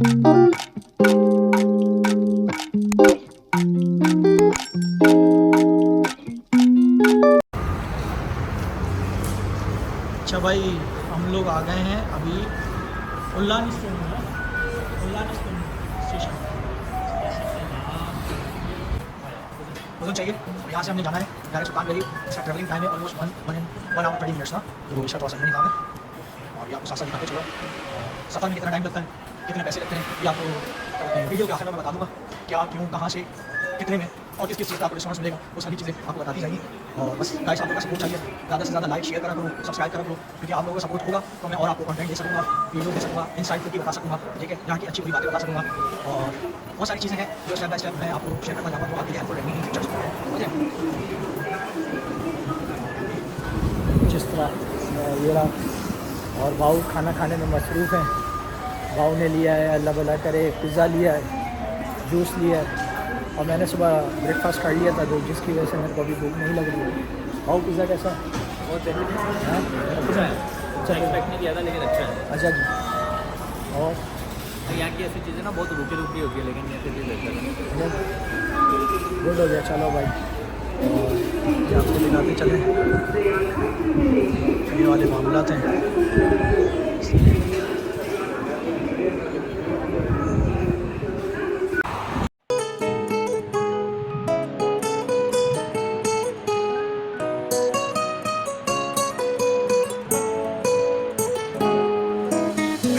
अच्छा भाई, हम लोग आ गए हैं अभी उल्लान स्टेशन में, उल्लान स्टेशन उधर चाहिए। यहाँ से हमने जाना है डायरेक्ट सुल्तान वैली। इसका ट्रैवलिंग टाइम है ऑलमोस्ट 1 आवर 20 मिनट्स का, तो इसका थोड़ा सा नहीं काम है और ये आपको साथ साथ दिखाते चलो सफ़र में कितना टाइम लगता है, कितने पैसे लगते हैं, ये आपको वीडियो के आखिर में मैं बता दूँगा क्या क्यों कहाँ से कितने में और किस चीज़ का आपको रिस्पॉन्स मिलेगा, वो सारी चीज़ें आपको बताती जाएगी। और बस गाइस, आप लोगों का सपोर्ट चाहिए, ज़्यादा से ज़्यादा लाइक शेयर करा करो, सब्सक्राइब करा करो, क्योंकि आप लोगों का सपोर्ट होगा तो मैं और आपको कंटेंट दे सकूँगा, वीडियो दे सकूँगा, इनसाइट की बता सकूँगा, ठीक है, यहाँ की अच्छी बुरी बातें बता सकूँगा और बहुत सारी चीज़ें हैं जो स्टेप बाय स्टेप मैं आपको शेयर करना चाहूँगा, तो आपके लिए हेल्पफुल रहेंगी इन फ्यूचर। जिस तरह ये रहा और भाऊ खाना खाने में मसरूफ़ हैं। भाऊ ने लिया है, अल्लाह भला करे, पिज़्ज़ा लिया है, जूस लिया है और मैंने सुबह ब्रेकफास्ट कर लिया था, जो जिसकी वजह से मेरे को अभी भूख नहीं लग रही है। भाऊ पिज़्ज़ा कैसा है? बहुत बेहतरीन है, अच्छा है। अच्छा एक्सपेक्ट नहीं किया था लेकिन अच्छा है। अच्छा जी। और यहाँ की ऐसी चीज़ें ना बहुत रुकी रुकी होती है, लेकिन ये फिर भी बेहतर है। गुड हो गया, चलो भाई। और ये आपको दिखाते चले ये वाले मामलात हैं।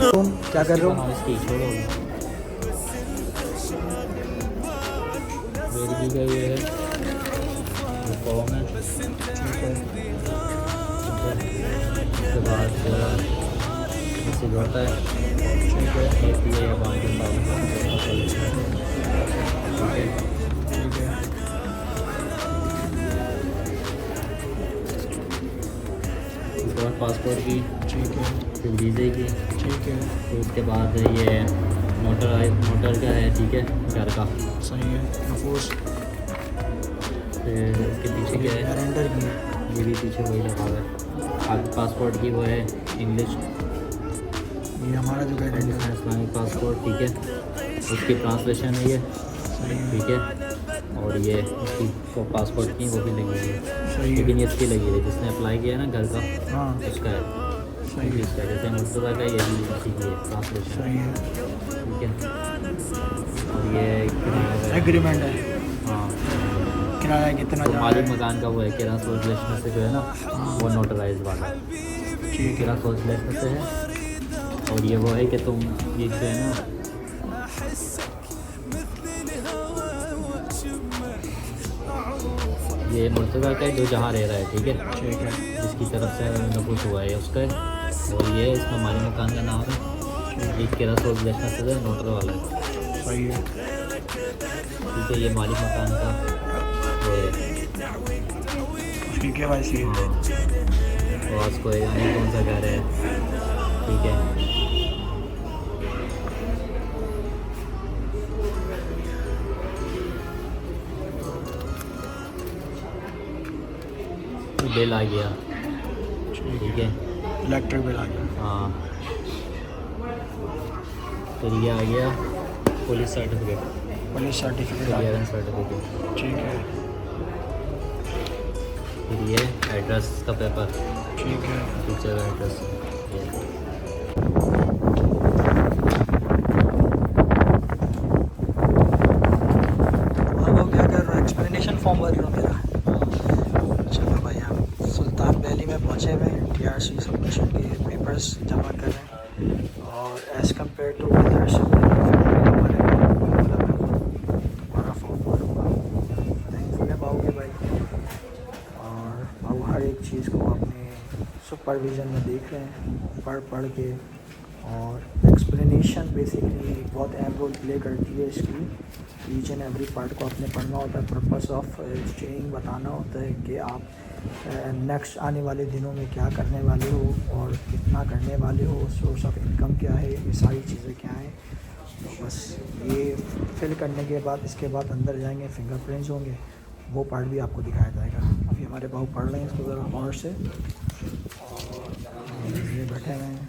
तुम क्या कर रहे हो? इसकी छोड़ो वेरी का ये है फॉर्म है। उसके बाद ऐसे होता है, ठीक है, ये बाकी पासपोर्ट की, ठीक है, फिर वीज़े की, ठीक है, फिर उसके बाद ये मोटर का है, ठीक है, घर का, सही है, नफूस फिर उसके पीछे क्या है, कैलेंडर की, ये भी पीछे वही लगा हुआ है। आपके पासपोर्ट की वो है इंग्लिश, ये हमारा जो कैलेंडर है, इस्लामिक पासपोर्ट, ठीक है, उसकी ट्रांसलेशन है ये, सही है, ठीक है, और ये उसकी पासपोर्ट की वो भी लगी हुई है, सही है, लेकिन ये इसकी लगी हुई है जिसने अप्लाई किया है ना घर का, हाँ उसका है, सही है, इसका जैसे मुस्तफा का ये भी इसी की है ट्रांसलेशन, सही है, ठीक है, और ये किराया का है। एग्रीमेंट है, हाँ, किराया कितना तो जा रहा मालिक है, मकान का वो है किरा सोच में से जो है ना वो नोटराइज वाला ठीक है, किरा सोच में से है। और ये वो है कि तुम ये जो है ना ये मुर्तज़ा का है जो जहाँ रह रहा है, ठीक है, ठीक है, जिसकी तरफ से नफूस हुआ है उसका है, और ये इसका मालिक मकान का नाम है, ये किरा सोच में से नोटर वाला है, सही है, ठीक है, ये मालिक मकान का वो है। ठीक है भाई, सही है, हाँ, तो आपको यानी कौन सा घर है, ठीक है, बिल आ गया, ठीक है, इलेक्ट्रिक बिल आ गया, हाँ, फिर ये आ गया पुलिस सर्टिफिकेट, पुलिस सर्टिफिकेट आ गया, क्लियरेंस सर्टिफिकेट, ठीक है, फिर ये एड्रेस का पेपर, ठीक है, टीचर का एड्रेस, अब वो क्या कर रहा है, एक्सप्लेनेशन फॉर्म भर रहा हूँ मेरा। चलो भाई, हम सुल्तान वैली में पहुँचे हुए हैं, TRC सबमिशन के पेपर्स जमा कर रहे हैं और एज़ कम्पेयर टू अदर्स हमारा फॉर्म भरूँगा। थैंकफुल है भाऊ के भाई, और भाऊ हर एक चीज़ को अपने सुपरविज़न में देख रहे हैं पढ़ के, और एक्सप्लेनेशन बेसिकली बहुत अहम रोल प्ले करती है इसकी। ईच एंड एवरी पार्ट को आपने पढ़ना होता है। पर्पस ऑफ एक्सचेंजिंग बताना होता है कि आप नेक्स्ट आने वाले दिनों में क्या करने वाले हो और कितना करने वाले हो, सोर्स ऑफ इनकम क्या है, ये सारी चीज़ें क्या हैं। तो बस ये फिल करने के बाद इसके बाद अंदर जाएंगे, फिंगरप्रिंट्स होंगे, वो पार्ट भी आपको दिखाया जाएगा। अभी हमारे भाव पढ़ रहे हैं इसको ज़रा गौर से, और ये बैठे हुए हैं।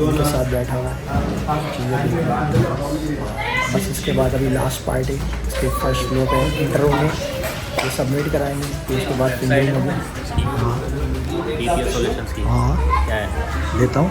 उनके साथ बैठा हुआ है चीज़ें देख रहा है। बस इसके बाद अभी लास्ट पार्ट है, इसके फर्स्ट फ्लो पे इंटर होंगे, तो सबमिट कराएंगे, फिर उसके बाद फिंगरिंग होगी। हाँ देता हूँ।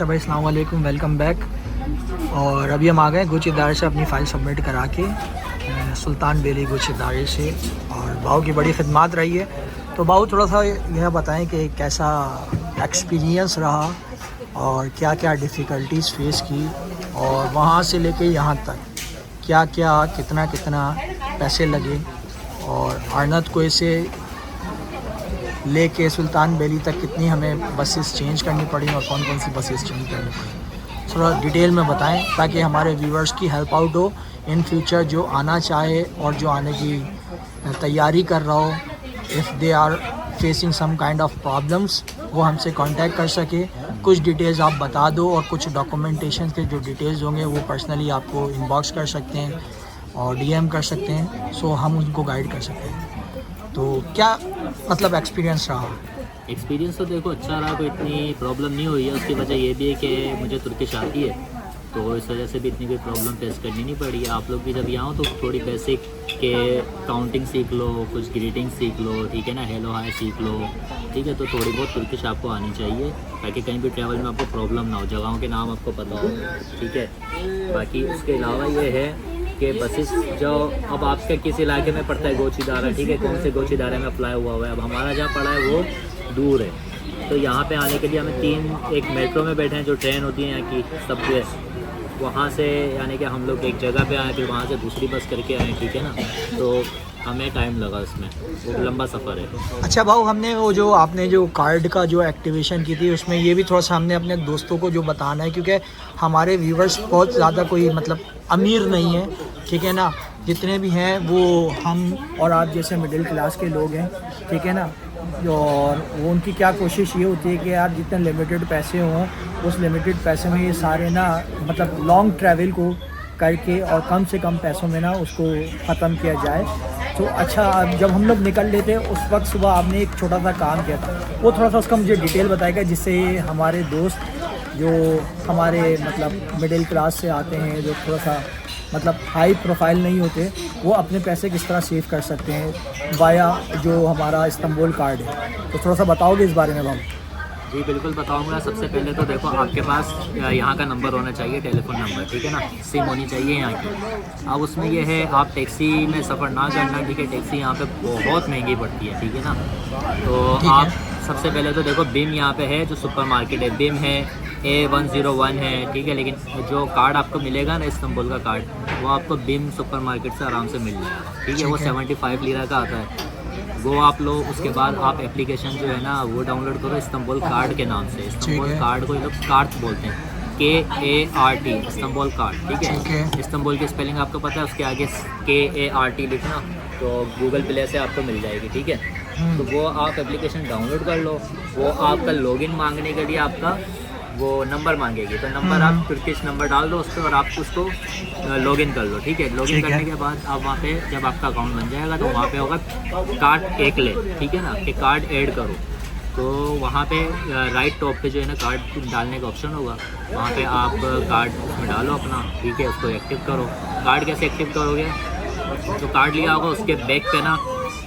भाई अस्सलाम वालेकुम, वेलकम बैक। और अभी हम आ गए गुच इदारे से अपनी फ़ाइल सबमिट करा के, सुल्तान बेली गुच इदारे से, और बाऊ की बड़ी खिदमत रही है। तो बाऊ थोड़ा सा यह बताएं कि कैसा एक्सपीरियंस रहा और क्या क्या डिफ़िकल्टीज़ फेस की, और वहाँ से लेके यहाँ तक क्या क्या कितना कितना पैसे लगे, और आरनत को से लेके सुल्तान बेली तक कितनी हमें बसेस चेंज करनी पड़ी और कौन कौन सी बसेस चेंज करनी पड़ी, थोड़ा डिटेल में बताएं ताकि हमारे व्यूवर्स की हेल्प आउट हो इन फ्यूचर, जो आना चाहे और जो आने की तैयारी कर रहा हो। If they are facing some kind of problems वो हमसे कांटेक्ट कर सके। कुछ डिटेल्स आप बता दो, और कुछ डॉक्यूमेंटेशन के जो डिटेल्स होंगे वो पर्सनली आपको इनबॉक्स कर सकते हैं और डीएम कर सकते हैं, सो हम उनको गाइड कर सकते हैं। तो क्या मतलब एक्सपीरियंस रहा? एक्सपीरियंस तो देखो अच्छा रहा, कोई इतनी प्रॉब्लम नहीं हुई है। उसकी वजह ये भी है कि मुझे तुर्किश आती है, तो इस वजह से भी इतनी कोई प्रॉब्लम फेस करनी नहीं पड़ी। आप लोग भी जब यहाँ हो तो थोड़ी बेसिक के काउंटिंग सीख लो, कुछ ग्रीटिंग सीख लो, ठीक है ना, हेलो हाय सीख लो, ठीक है। तो थोड़ी बहुत तुर्किश आपको आनी चाहिए ताकि कहीं भी ट्रैवल में आपको प्रॉब्लम ना हो, जगहों के नाम आपको पता हो, ठीक है। बाकी उसके अलावा ये है कि बसेस जो अब आपके किस इलाके में पड़ता है गोचीदारा, ठीक है, कौन से गोचीदारे में अप्लाई हुआ है। अब हमारा जहाँ पड़ा है वो दूर है, तो यहाँ पे आने के लिए हमें एक मेट्रो में बैठे हैं, जो ट्रेन होती है यहाँ की सबवे, वहाँ से यानी कि हम लोग एक जगह पे आए, फिर वहाँ से दूसरी बस करके आए, ठीक है ना। तो हमें टाइम लगा इसमें, वो लंबा सफ़र है। अच्छा भाऊ, हमने वो जो आपने जो कार्ड का जो एक्टिवेशन की थी उसमें ये भी थोड़ा सा हमने अपने दोस्तों को जो बताना है, क्योंकि हमारे व्यूवर्स बहुत ज़्यादा कोई मतलब अमीर नहीं है, ठीक है ना। जितने भी हैं वो हम और आप जैसे मिडिल क्लास के लोग हैं, ठीक है ना। और वो उनकी क्या कोशिश ये होती है कि यार जितने लिमिटेड पैसे हों उस लिमिटेड पैसे में ये सारे ना मतलब लॉन्ग ट्रैवल को करके और कम से कम पैसों में ना उसको ख़त्म किया जाए। तो अच्छा, जब हम लोग निकल लेते उस वक्त सुबह आपने एक छोटा सा काम किया था, वो थोड़ा सा उसका मुझे डिटेल बताएगा, जिससे हमारे दोस्त जो हमारे मतलब मिडिल क्लास से आते हैं, जो थोड़ा सा मतलब हाई प्रोफाइल नहीं होते, वो अपने पैसे किस तरह सेव कर सकते हैं वाया जो हमारा इस्तांबुल कार्ड है। तो थोड़ा सा बताओगे इस बारे में हम? जी बिल्कुल बताऊंगा। सबसे पहले तो देखो आपके पास यहाँ का नंबर होना चाहिए, टेलीफोन नंबर, ठीक है ना, सिम होनी चाहिए यहाँ की। अब उसमें यह है आप टैक्सी में सफ़र ना करना, ठीक है, टैक्सी यहाँ पे बहुत महंगी पड़ती है, ठीक है ना। तो आप सबसे पहले तो देखो बिम यहाँ पे है, जो सुपर मार्केट है, बिम है, A101 है, ठीक है। लेकिन जो कार्ड आपको मिलेगा ना इस्तांबुल का कार्ड, वो आपको बिम सुपर मार्केट से आराम से मिल जाएगा, ठीक है। वो 75 लीरा का आता है, वो आप लो। उसके बाद आप एप्लीकेशन जो है ना वो डाउनलोड करो इस्तांबुल कार्ड के नाम से। इस्तांबुल कार्ड को ये लोग कार्ड बोलते हैं, KART, इस्तांबुल कार्ड, ठीक है। इस्तांबुल की स्पेलिंग आपको पता है, उसके आगे KART लिखना तो गूगल प्ले से आपको मिल जाएगी, ठीक है। तो वो आप एप्लीकेशन डाउनलोड कर लो। वो आपका लॉगिन मांगने के लिए आपका वो नंबर मांगेगी, तो नंबर आप तुर्किश नंबर डाल दो उस पर और आप उसको लॉगिन कर लो, ठीक है। लॉगिन करने के बाद आप वहाँ पे जब आपका अकाउंट बन जाएगा तो वहाँ पे होगा कार्ड एक ले, ठीक है ना, कि कार्ड ऐड करो। तो वहाँ पे राइट टॉप पे जो है ना कार्ड डालने का ऑप्शन होगा, वहाँ पे आप कार्ड उसमें डालो अपना, ठीक है। उसको एक्टिव करो। कार्ड कैसे एक्टिव करोगे, तो कार्ड लिया होगा उसके बैक पे ना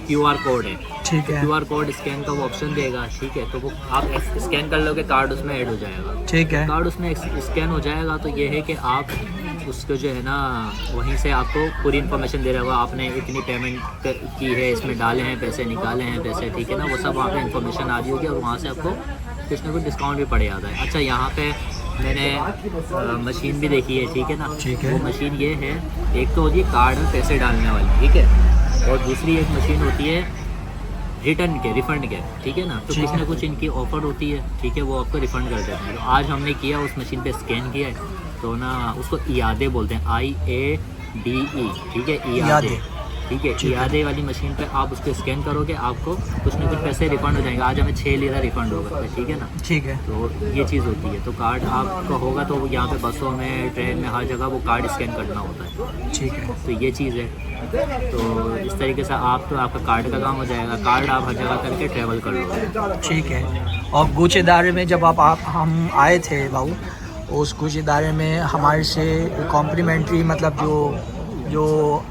QR कोड है, ठीक है। QR कोड स्कैन का वो ऑप्शन देगा, ठीक है। तो वो आप स्कैन कर लोगे, कार्ड उसमें ऐड हो जाएगा, ठीक है। कार्ड उसमें स्कैन हो जाएगा तो ये है कि आप उसको जो है ना वहीं से आपको पूरी इन्फॉर्मेशन दे रहा होगा, आपने इतनी पेमेंट की है, इसमें डाले हैं पैसे, निकाले हैं पैसे, ठीक है ना। वो सब वहाँ पे इन्फॉर्मेशन आ रही होगी और वहाँ से आपको कुछ ना कुछ डिस्काउंट भी पड़ जाता है। अच्छा, यहाँ पे मैंने मशीन भी देखी है, ठीक है ना। ठीक है। वो मशीन ये है, एक तो होती है कार्ड में पैसे डालने वाली, ठीक है, और दूसरी एक मशीन होती है रिटर्न के, रिफ़ंड के, ठीक है ना। तो कुछ ना कुछ इनकी ऑफ़र होती है, ठीक है, वो आपको रिफ़ंड कर देते हैं। तो आज हमने किया, उस मशीन पे स्कैन किया है, तो ना उसको इयादे बोलते हैं, IADE, ठीक है, इयादे, ठीक है। इयादे वाली मशीन पे आप उसको स्कैन करोगे, आपको कुछ ना कुछ पैसे रिफ़ंड हो जाएंगे। आज हमें 6 लीरा रिफ़ंड होगा, ठीक है ना। ठीक है। तो ये चीज़ होती है। तो कार्ड आपका होगा तो यहाँ पे बसों में, ट्रेन में, हर जगह वो कार्ड स्कैन करना होता है, ठीक है। तो ये चीज़ है। तो इस तरीके से आप तो आपका कार्ड का काम हो जाएगा, कार्ड आप हर जगह करके ट्रैवल कर लो, ठीक है। और कुछ इदारे में जब हम आए थे भाऊ, उस कुछ इदारे में हमारे से कॉम्प्लीमेंट्री मतलब जो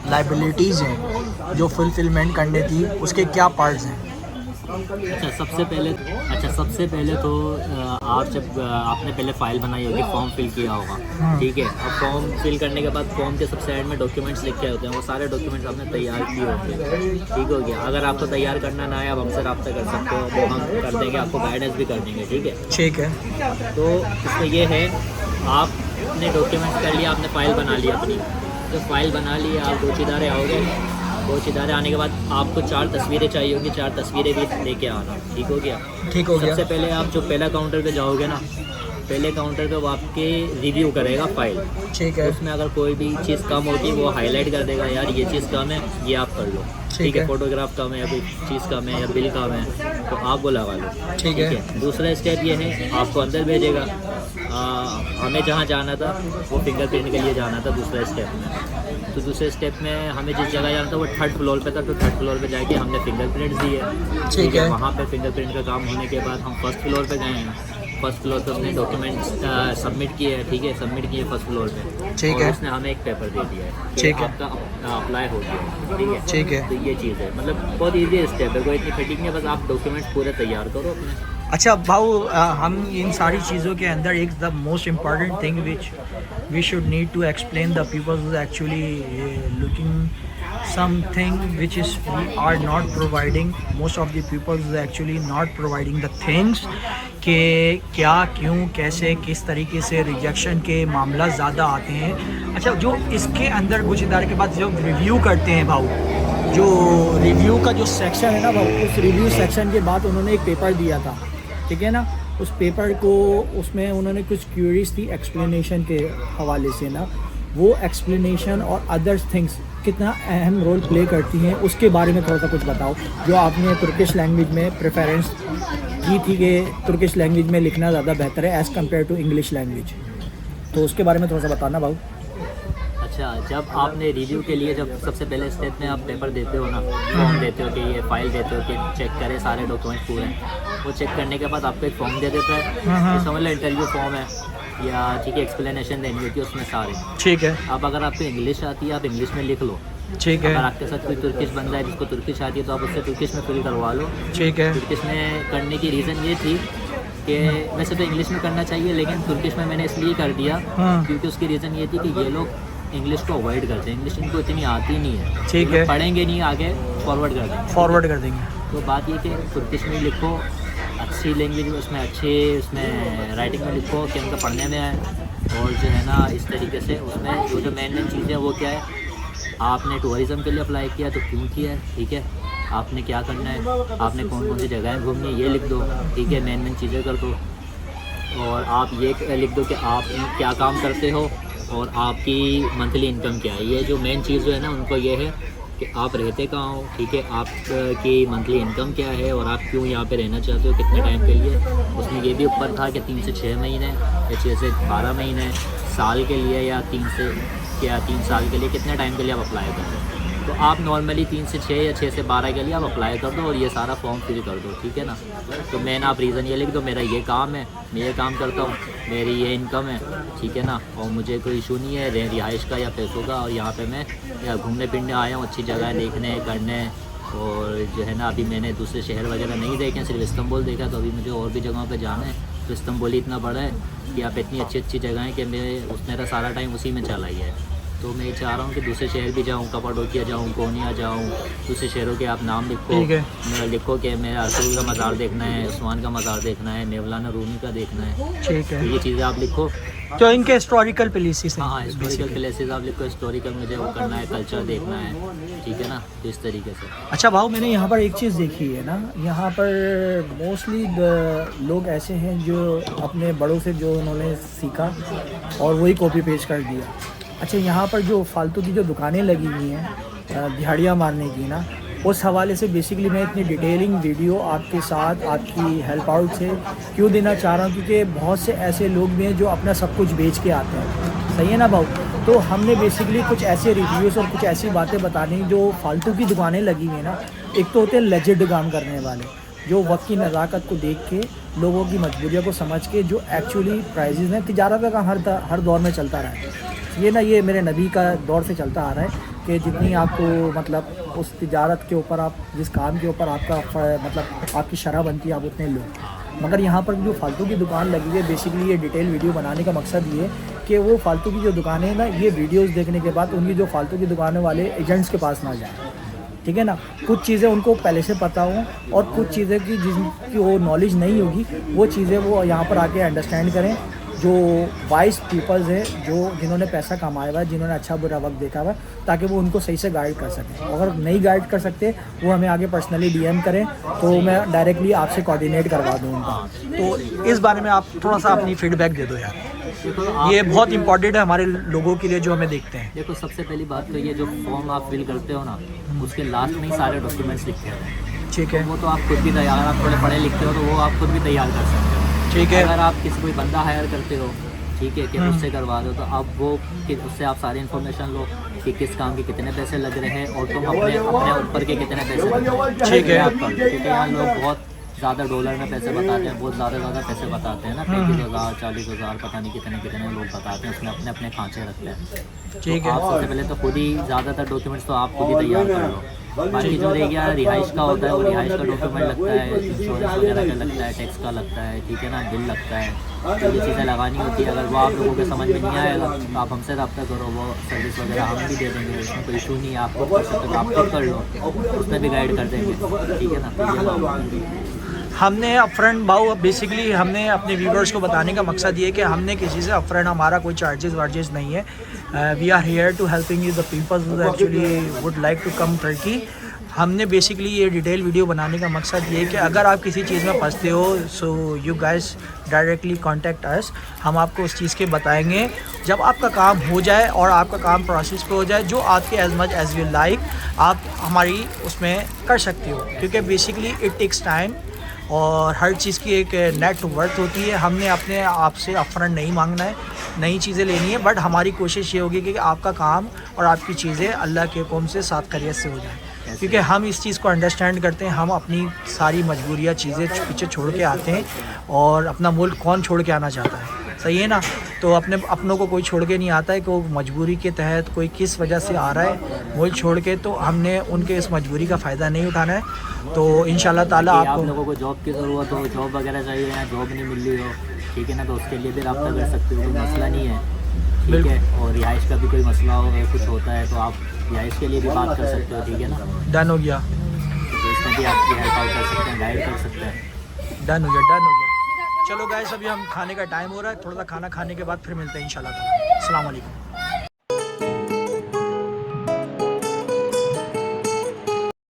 लाइबिलिटीज़ हैं जो फुलफिलमेंट करने थी, उसके क्या पार्ट्स हैं? अच्छा, सबसे पहले तो आप जब आपने पहले फ़ाइल बनाई होगी, फॉर्म फिल किया होगा, ठीक है। अब फॉर्म फिल करने के बाद फॉर्म के सबसे एंड में डॉक्यूमेंट्स लिखे होते हैं, वो सारे डॉक्यूमेंट्स आपने तैयार किए होते हैं, ठीक हो गया। अगर आपको तैयार करना ना है, आप हमसे रब्ता कर सकते हो, वो हम कर देंगे, आपको गाइडेंस भी कर देंगे, ठीक है। ठीक है। तो इसमें ये है, आपने डॉक्यूमेंट्स कर लिया, आपने फ़ाइल बना ली अपनी, तो फाइल बना ली, आप कोच इदारे आओगे, कोच इदारे आने के बाद आपको 4 तस्वीरें चाहिए होंगी, 4 तस्वीरें भी लेके आना, ठीक हो गया। ठीक हो गया। सबसे पहले आप जो पहला काउंटर पे जाओगे ना, पहले काउंटर पे वो आपके रिव्यू करेगा फाइल, ठीक है। उसमें अगर कोई भी चीज़ कम होती है वो हाईलाइट कर देगा, यार ये चीज़ कम है, ये आप कर लो, ठीक है। फोटोग्राफ कम है या कोई चीज़ कम है या बिल कम है तो आप वो लगा लो, ठीक है। दूसरा स्टेप ये है, आपको अंदर भेजेगा। हमें जहाँ जाना था वो फिंगरप्रिंट के लिए जाना था दूसरा स्टेप में, तो दूसरे स्टेप में हमें जिस जगह जाना था वो 3rd फ्लोर पे था, तो 3rd फ्लोर पे जाके हमने फिंगरप्रिंट दिए, ठीक है। वहाँ पे फिंगरप्रिंट का काम होने के बाद हम 1st फ्लोर पे गए हैं। 1st फ्लोर पे उसने डॉक्यूमेंट्स सबमिट किए हैं, ठीक है, सबमिट किए 1st फ्लोर पे, ठीक है। उसने हमें एक पेपर दे दिया है, ठीक है, आपका अप्लाई हो गया, ठीक है, ठीक है। तो ये चीज़ है, मतलब बहुत ईजी स्टेप है, कोई इतनी फिटिंग नहीं है, बस आप डॉक्यूमेंट्स पूरे तैयार करो अपने। अच्छा भाऊ, हम इन सारी चीज़ों के अंदर एक the most important thing which we should need to explain the people who actually looking something which is we are not providing, most of the people is actually not providing the things कि क्या, क्यों, कैसे, किस तरीके से rejection के मामला ज़्यादा आते हैं। अच्छा, जो इसके अंदर कुछ इदारे के बाद जो रिव्यू करते हैं भाऊ, जो रिव्यू का जो सेक्शन है ना भाऊ, उस रिव्यू सेक्शन के बाद उन्होंने एक पेपर दिया था, ठीक है ना। उस पेपर को, उसमें उन्होंने कुछ क्यूरीज थी एक्सप्लेनेशन के हवाले से ना, वो एक्सप्लेनेशन और अदर्स थिंग्स कितना अहम रोल प्ले करती हैं, उसके बारे में थोड़ा सा कुछ बताओ। जो आपने तुर्किश लैंग्वेज में प्रेफरेंस की थी कि तुर्किश लैंग्वेज में लिखना ज़्यादा बेहतर है as compare to English language, तो उसके बारे में थोड़ा सा बताना भाऊ। अच्छा, जब आपने रिव्यू के लिए जब सबसे पहले स्टेप में आप पेपर देते हो ना, फॉर्म देते हो कि ये फाइल देते हो कि चेक करें सारे डॉक्यूमेंट पूरे हैं, वो चेक करने के बाद आपको एक फॉर्म दे देता है, समझ लो इंटरव्यू फॉर्म है या ठीक है, एक्सप्लेनेशन देनी होती है उसमें सारे, ठीक है। अब अगर आपको इंग्लिश आती है आप इंग्लिश में लिख लो, ठीक है। अगर आपके साथ कोई तुर्किश बंदा है जिसको तुर्किश आती है तो आप उससे तुर्किश में फिल करवा लो, ठीक है। तुर्किश में करने की रीज़न ये थी कि वैसे तो इंग्लिश में करना चाहिए, लेकिन तुर्किश में मैंने इसलिए कर दिया क्योंकि उसकी रीज़न ये थी कि ये लोग इंग्लिश को अवॉइड करते हैं, इंग्लिश इनको इतनी आती नहीं है, ठीक है, पढ़ेंगे नहीं, आगे फॉरवर्ड कर देंगे। तो बात ये कि तुर्किश में लिखो, अच्छी लैंग्वेज में, उसमें राइटिंग में लिखो कि उनका पढ़ने में आए, और जो है ना इस तरीके से उसमें जो मेन चीज़ें वो क्या है, आपने टूरिज़म के लिए अप्लाई किया तो क्यों किया है, ठीक है। आपने क्या करना है, आपने कौन कौन सी जगहें घूमनी है ये लिख दो, ठीक है, मेन चीज़ें कर दो। और आप ये लिख दो कि आप क्या काम करते हो और आपकी मंथली इनकम क्या है। ये जो मेन चीज़ जो है ना उनको ये है कि आप रहते कहाँ हो, ठीक है, आपकी मंथली इनकम क्या है और आप क्यों यहाँ पे रहना चाहते हो, कितने टाइम के लिए। उसमें ये भी ऊपर था कि 3 से 6 महीने या 6 से 12 महीने, साल के लिए या 3 साल के लिए, कितने टाइम के लिए आप अप्लाई कर रहे हो। तो आप नॉर्मली 3 से 6 या 6 से 12 के लिए आप अप्लाई कर दो और ये सारा फॉर्म फिल कर दो, ठीक है ना। तो मैंने आप रीज़न ये लिख दो, मेरा ये काम है, मैं ये काम करता हूँ, मेरी ये इनकम है, ठीक है ना, और मुझे कोई इशू नहीं है रिहाइश का या पैसों का। और यहाँ पे मैं या घूमने फिरने आया हूँ, अच्छी जगह देखने करने। और जो है ना अभी मैंने दूसरे शहर वगैरह नहीं देखे, सिर्फ इस्तांबुल देखा, तो अभी मुझे और भी जगहों पे जाना है। तो इस्तांबुल ही इतना बड़ा है कि यहाँ पे इतनी अच्छी अच्छी जगह है कि मेरा सारा टाइम उसी में चला गया है। तो मैं चाह रहा हूँ कि दूसरे शहर भी जाऊँ, कपाडोकिया जाऊँ, कोनिया जाऊँ, दूसरे शहरों के आप नाम लिखो कि मैं अरसुल का मज़ार देखना है, उस्मान का मज़ार देखना है, मेवलाना रूमी का देखना है, ठीक है। तो ये चीज़ें आप लिखो। तो इनके हिस्टोरिकल प्लेसेस हैं। हाँ, हिस्टोरिकल प्लेसेस आप लिखो, हिस्टोरिकल मुझे वो करना है, कल्चर देखना है, ठीक है ना, तो इस तरीके से। अच्छा भाऊ, मैंने यहाँ पर एक चीज़ देखी है ना, यहाँ पर मोस्टली लोग ऐसे हैं जो अपने बड़ों से जो उन्होंने सीखा और वही कॉपी पेस्ट कर दिया। अच्छा, यहाँ पर जो फालतू की जो दुकानें लगी हुई हैं दिहाड़ियाँ मारने की ना, उस हवाले से बेसिकली मैं इतनी डिटेलिंग वीडियो आपके साथ आपकी हेल्प आउट से क्यों देना चाह रहा हूँ, क्योंकि बहुत से ऐसे लोग भी हैं जो अपना सब कुछ बेच के आते हैं, सही है ना भाऊ। तो हमने बेसिकली कुछ ऐसे रिव्यूज़ और कुछ ऐसी बातें बतानी जो फालतू की दुकानें लगी हुई हैं ना। एक तो होते हैं लेजिट काम करने वाले, जो वक्त की नज़ाकत को देख के, लोगों की मजबूरियों को समझ के, जो एक्चुअली प्राइजेज़ हैं, तिजारत का हर दौर में चलता रहा है ये मेरे नबी का दौर से चलता आ रहा है कि जितनी आपको मतलब उस तिजारत के ऊपर, आप जिस काम के ऊपर आपका मतलब आपकी शरह बनती है, आप उतने लो। मगर यहाँ पर जो फालतू की दुकान लगी है, बेसिकली ये डिटेल वीडियो बनाने का मकसद ये है कि वो फालतू की जो दुकानें हैं ना, ये वीडियोस देखने के बाद उनकी जो फालतू की दुकानें वाले एजेंट्स के पास ना जाए, ठीक है ना। कुछ चीज़ें उनको पहले से पता हो और कुछ चीज़ें की जिनकी वो नॉलेज नहीं होगी, वो चीज़ें वो यहाँ पर आके अंडरस्टैंड करें। जो वाइज पीपल्स हैं, जिन्होंने पैसा कमाया हुआ है, जिन्होंने अच्छा बुरा वक्त देखा हुआ है, ताकि वो उनको सही से गाइड कर सकें। अगर नहीं गाइड कर सकते, वो हमें आगे पर्सनली DM करें, तो मैं डायरेक्टली आपसे कोऑर्डिनेट करवा दूँ उनका। तो इस बारे में आप थोड़ा सा अपनी फीडबैक दे दो यार, ये बहुत इंपॉर्टेंट है हमारे लोगों के लिए जो हमें देखते हैं। देखो, सबसे पहली बात तो ये जो फॉर्म आप फिल करते हो ना, उसके लास्ट में ही सारे डॉक्यूमेंट्स लिखे हैं, ठीक है। वो तो आप खुद भी तैयार, अगर आप थोड़े पढ़े लिखते हो तो वो आप खुद भी तैयार कर सकते हो, ठीक है। अगर आप किसी कोई बंदा हायर करते हो, ठीक है, कि उससे करवा दो, तो आप वो कि उससे आप सारी इन्फॉर्मेशन लो कि किस काम के कितने पैसे लग रहे हैं और तुम अपने ऊपर के कितने पैसे लग रहे हैं, ठीक है। क्योंकि यहाँ लोग बहुत ज़्यादा डॉलर में पैसे बताते हैं, बहुत ज़्यादा पैसे बताते हैं ना, 35,000 40,000 पता नहीं कितने लोग बताते हैं, उसमें अपने अपने खांचे रखते हैं। ठीक तो है। आप सबसे पहले तो खुद ही ज़्यादातर डॉक्यूमेंट्स तो आप खुद ही तैयार कर लो। बाकी जो रह गया रिहाइश का होता है, वो रिहाइश का डॉक्यूमेंट लगता है, इंश्योरेंस वगैरह का लगता है, टैक्स का लगता है, ठीक है ना, बिल लगता है, तो ये चीज़ें लगानी होती है। अगर वो आप लोगों के समझ में नहीं आएगा तो आप हमसे रब्ता करो, वो सर्विस वगैरह हम भी दे देंगे, उसमें कोई इशू नहीं है। आप खुद कर सकते हो, आप खुद कर लो, उसमें भी गाइड कर देंगे, ठीक है ना। हमने अपफ्रंट भाव बेसिकली हमने अपने व्यूवर्स को बताने का मकसद ये है कि हमने किसी से अपफ्रंट हमारा कोई चार्जेस वार्जेस नहीं है। We are here to helping you the peoples who actually would like to come Turkey. हमने बेसिकली ये डिटेल वीडियो बनाने का मकसद ये है कि अगर आप किसी चीज़ में फंसते हो, so you guys directly contact अस, हम आपको उस चीज़ के बताएंगे। जब आपका काम हो जाए और आपका काम प्रोसेस पे हो जाए, जो आपके as much as you like, आप हमारी उसमें कर सकते हो, क्योंकि बेसिकली इट टेक्स टाइम और हर चीज़ की एक नेट वर्थ होती है। हमने अपने आप से अपफ्रंट नहीं मांगना है, नई चीज़ें लेनी है, बट हमारी कोशिश ये होगी कि आपका काम और आपकी चीज़ें अल्लाह के हुक्म से साथ खैरियत से हो जाए, क्योंकि हम इस चीज़ को अंडरस्टैंड करते हैं। हम अपनी सारी मजबूरियाँ चीज़ें पीछे छोड़ के आते हैं, और अपना मुल्क कौन छोड़ के आना चाहता है, सही है ना। तो अपनों को कोई छोड़ के नहीं आता है कि वो मजबूरी के तहत कोई किस वजह से आ रहा है मुल्क छोड़ के, तो हमने उनके इस मजबूरी का फ़ायदा नहीं उठाना है। तो इंशाल्लाह ताला आप लोगों को जॉब की ज़रूरत हो, जॉब वगैरह चाहिए या जॉब नहीं मिल रही हो, ठीक है ना, तो उसके लिए भी रब्ता कर सकते हो, कोई मसला नहीं है, ठीक है। और रिहाइश का भी कोई मसला हो, कुछ होता है तो आप रिहाइश के लिए भी बात कर सकते हो, ठीक है ना। डन हो गया, तो इसमें भी आपकी हेल्प आउट कर सकते हैं, गाइड कर सकते हैं। डन हो गया, डन हो गया। चलो गाइस, अभी हम खाने का टाइम हो रहा है, थोड़ा सा खाना खाने के बाद फिर मिलते हैं इंशाल्लाह। अस्सलाम वालेकुम।